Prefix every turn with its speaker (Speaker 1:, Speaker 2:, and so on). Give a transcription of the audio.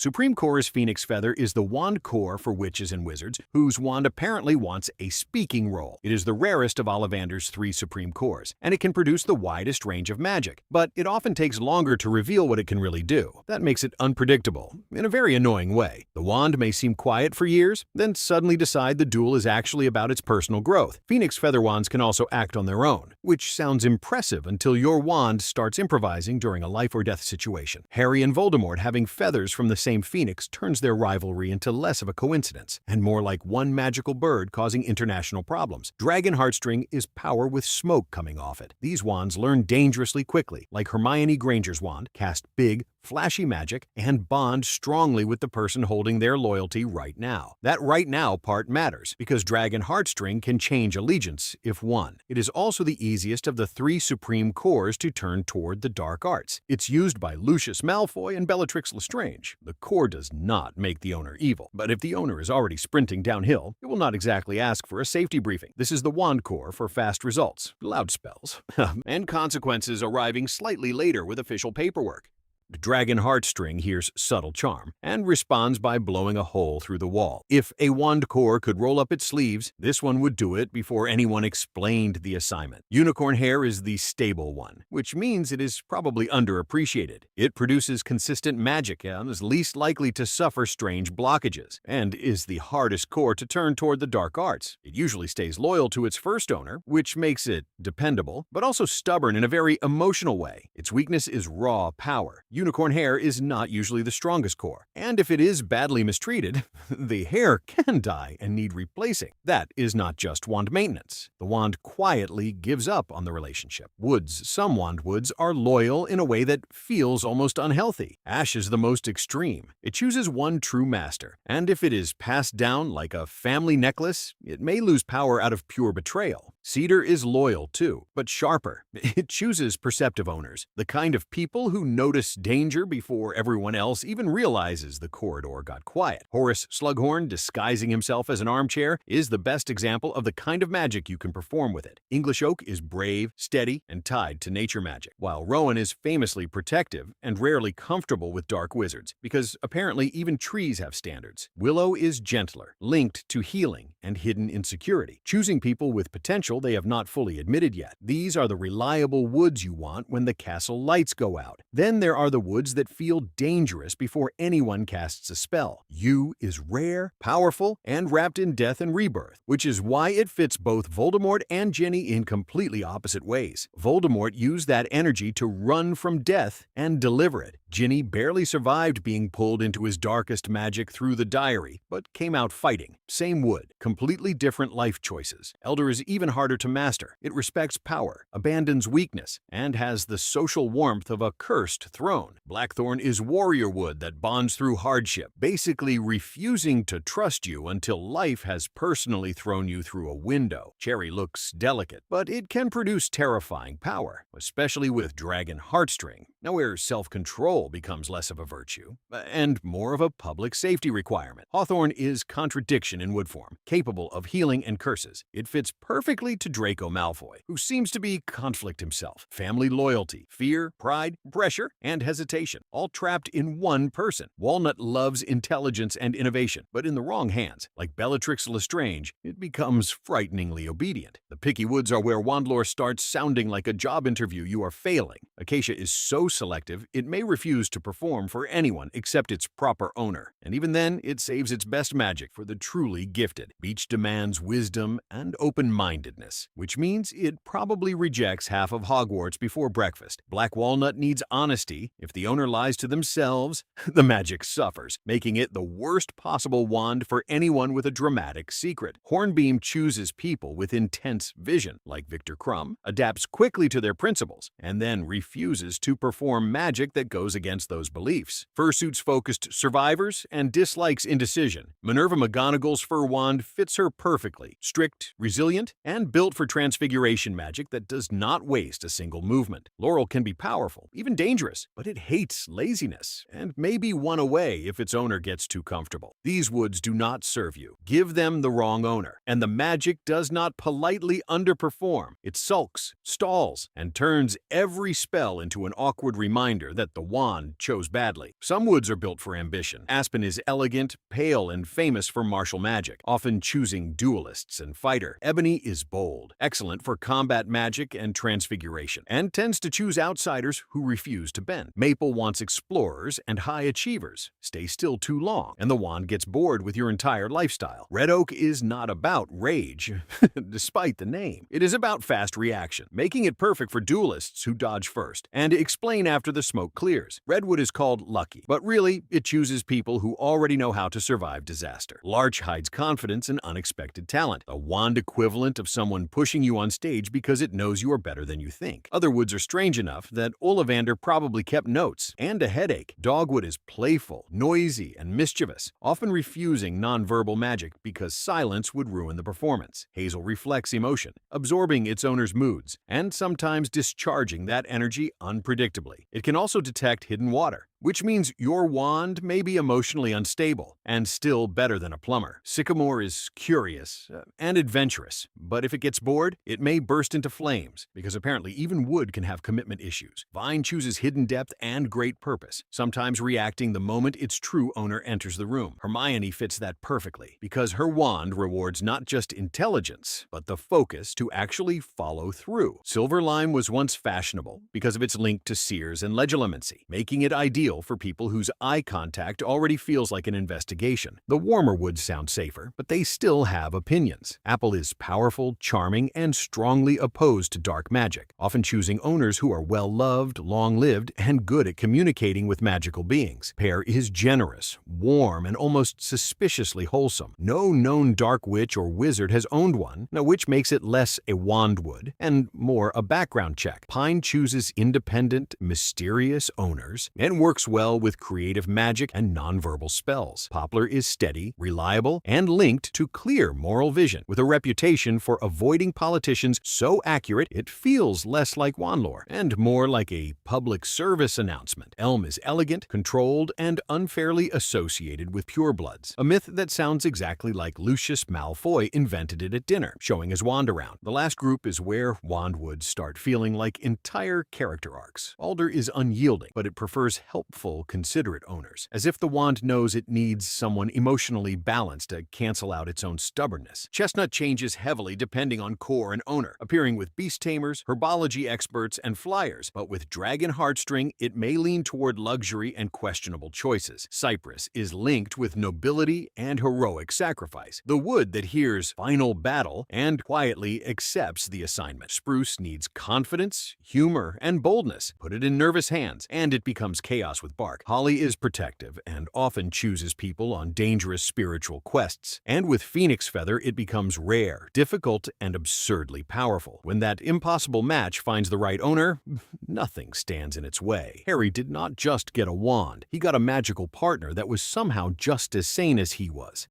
Speaker 1: Supreme Core's Phoenix Feather is the wand core for witches and wizards, whose wand apparently wants a speaking role. It is the rarest of Ollivander's 3 Supreme Cores, and it can produce the widest range of magic. But it often takes longer to reveal what it can really do. That makes it unpredictable, in a very annoying way. The wand may seem quiet for years, then suddenly decide the duel is actually about its personal growth. Phoenix Feather wands can also act on their own, which sounds impressive until your wand starts improvising during a life-or-death situation. Harry and Voldemort having feathers from the same phoenix turns their rivalry into less of a coincidence, and more like one magical bird causing international problems. Dragon Heartstring is power with smoke coming off it. These wands learn dangerously quickly, like Hermione Granger's wand, cast big, flashy magic, and bond strongly with the person holding their loyalty right now. That right now part matters, because Dragon Heartstring can change allegiance if won. It is also the easiest of the 3 Supreme Cores to turn toward the dark arts. It's used by Lucius Malfoy and Bellatrix Lestrange. The core does not make the owner evil, but if the owner is already sprinting downhill, it will not exactly ask for a safety briefing. This is the wand core for fast results, loud spells, and consequences arriving slightly later with official paperwork. Dragon Heartstring hears subtle charm and responds by blowing a hole through the wall. If a wand core could roll up its sleeves, this one would do it before anyone explained the assignment. Unicorn Hair is the stable one, which means it is probably underappreciated. It produces consistent magic and is least likely to suffer strange blockages, and is the hardest core to turn toward the dark arts. It usually stays loyal to its first owner, which makes it dependable, but also stubborn in a very emotional way. Its weakness is raw power. Unicorn Hair is not usually the strongest core, and if it is badly mistreated, the hair can die and need replacing. That is not just wand maintenance. The wand quietly gives up on the relationship. Some wand woods are loyal in a way that feels almost unhealthy. Ash is the most extreme. It chooses one true master, and if it is passed down like a family necklace, it may lose power out of pure betrayal. Cedar is loyal too, but sharper. It chooses perceptive owners, the kind of people who notice danger before everyone else even realizes the corridor got quiet. Horace Slughorn, disguising himself as an armchair, is the best example of the kind of magic you can perform with it. English Oak is brave, steady, and tied to nature magic, while Rowan is famously protective and rarely comfortable with dark wizards, because apparently even trees have standards. Willow is gentler, linked to healing and hidden insecurity, choosing people with potential they have not fully admitted yet. These are the reliable woods you want when the castle lights go out. Then there are the woods that feel dangerous before anyone casts a spell. U is rare, powerful, and wrapped in death and rebirth, which is why it fits both Voldemort and Ginny in completely opposite ways. Voldemort used that energy to run from death and deliver it. Ginny barely survived being pulled into his darkest magic through the diary, but came out fighting. Same wood, completely different life choices. Elder is even harder to master. It respects power, abandons weakness, and has the social warmth of a cursed throne. Blackthorn is warrior wood that bonds through hardship, basically refusing to trust you until life has personally thrown you through a window. Cherry looks delicate, but it can produce terrifying power, especially with Dragon Heartstring, now where self-control becomes less of a virtue and more of a public safety requirement. Hawthorn is contradiction in wood form, capable of healing and curses. It fits perfectly to Draco Malfoy, who seems to be conflict himself. Family loyalty, fear, pride, pressure, and hesitation, all trapped in one person. Walnut loves intelligence and innovation, but in the wrong hands. Like Bellatrix Lestrange, it becomes frighteningly obedient. The picky woods are where wandlore starts sounding like a job interview you are failing. Acacia is so selective, it may refuse to perform for anyone except its proper owner. And even then, it saves its best magic for the truly gifted. Beech demands wisdom and open-mindedness, which means it probably rejects half of Hogwarts before breakfast. Black Walnut needs honesty. If the owner lies to themselves, the magic suffers, making it the worst possible wand for anyone with a dramatic secret. Hornbeam chooses people with intense vision, like Victor Crumb, adapts quickly to their principles, and then refuses to perform magic that goes against those beliefs. Fursuit's focused survivors and dislikes indecision. Minerva McGonagall's fur wand fits her perfectly, strict, resilient, and built for transfiguration magic that does not waste a single movement. Laurel can be powerful, even dangerous, but it hates laziness and may be won away if its owner gets too comfortable. These woods do not serve you. Give them the wrong owner, and the magic does not politely underperform. It sulks, stalls, and turns every spell into an awkward awkward reminder that the wand chose badly. Some woods are built for ambition. Aspen is elegant, pale, and famous for martial magic, often choosing duelists and fighter. Ebony is bold, excellent for combat magic and transfiguration, and tends to choose outsiders who refuse to bend. Maple wants explorers and high achievers. Stay still too long, and the wand gets bored with your entire lifestyle. Red oak is not about rage, despite the name. It is about fast reaction, making it perfect for duelists who dodge first and explain after the smoke clears. Redwood is called lucky, but really, it chooses people who already know how to survive disaster. Larch hides confidence and unexpected talent, a wand equivalent of someone pushing you on stage because it knows you are better than you think. Other woods are strange enough that Ollivander probably kept notes and a headache. Dogwood is playful, noisy, and mischievous, often refusing nonverbal magic because silence would ruin the performance. Hazel reflects emotion, absorbing its owner's moods, and sometimes discharging that energy unpredictably. It can also detect hidden water, which means your wand may be emotionally unstable and still better than a plumber. Sycamore is curious and adventurous, but if it gets bored, it may burst into flames, because apparently even wood can have commitment issues. Vine chooses hidden depth and great purpose, sometimes reacting the moment its true owner enters the room. Hermione fits that perfectly, because her wand rewards not just intelligence, but the focus to actually follow through. Silver lime was once fashionable because of its link to seers and legilimency, making it ideal for people whose eye contact already feels like an investigation. The warmer woods sound safer, but they still have opinions. Apple is powerful, charming, and strongly opposed to dark magic, often choosing owners who are well-loved, long-lived, and good at communicating with magical beings. Pear is generous, warm, and almost suspiciously wholesome. No known dark witch or wizard has owned one, which makes it less a wandwood and more a background check. Pine chooses independent, mysterious owners and works well with creative magic and nonverbal spells. Poplar is steady, reliable, and linked to clear moral vision, with a reputation for avoiding politicians so accurate it feels less like wand lore and more like a public service announcement. Elm is elegant, controlled, and unfairly associated with purebloods, a myth that sounds exactly like Lucius Malfoy invented it at dinner, showing his wand around. The last group is where wandwoods start feeling like entire character arcs. Alder is unyielding, but it prefers helpful, considerate owners, as if the wand knows it needs someone emotionally balanced to cancel out its own stubbornness. Chestnut changes heavily depending on core and owner, appearing with beast tamers, herbology experts, and flyers, but with dragon heartstring, it may lean toward luxury and questionable choices. Cypress is linked with nobility and heroic sacrifice, the wood that hears final battle and quietly accepts the assignment. Spruce needs confidence, humor, and boldness. Put it in nervous hands, and it becomes chaos with bark. Holly is protective and often chooses people on dangerous spiritual quests. And with phoenix feather, it becomes rare, difficult, and absurdly powerful. When that impossible match finds the right owner, nothing stands in its way. Harry did not just get a wand. He got a magical partner that was somehow just as sane as he was.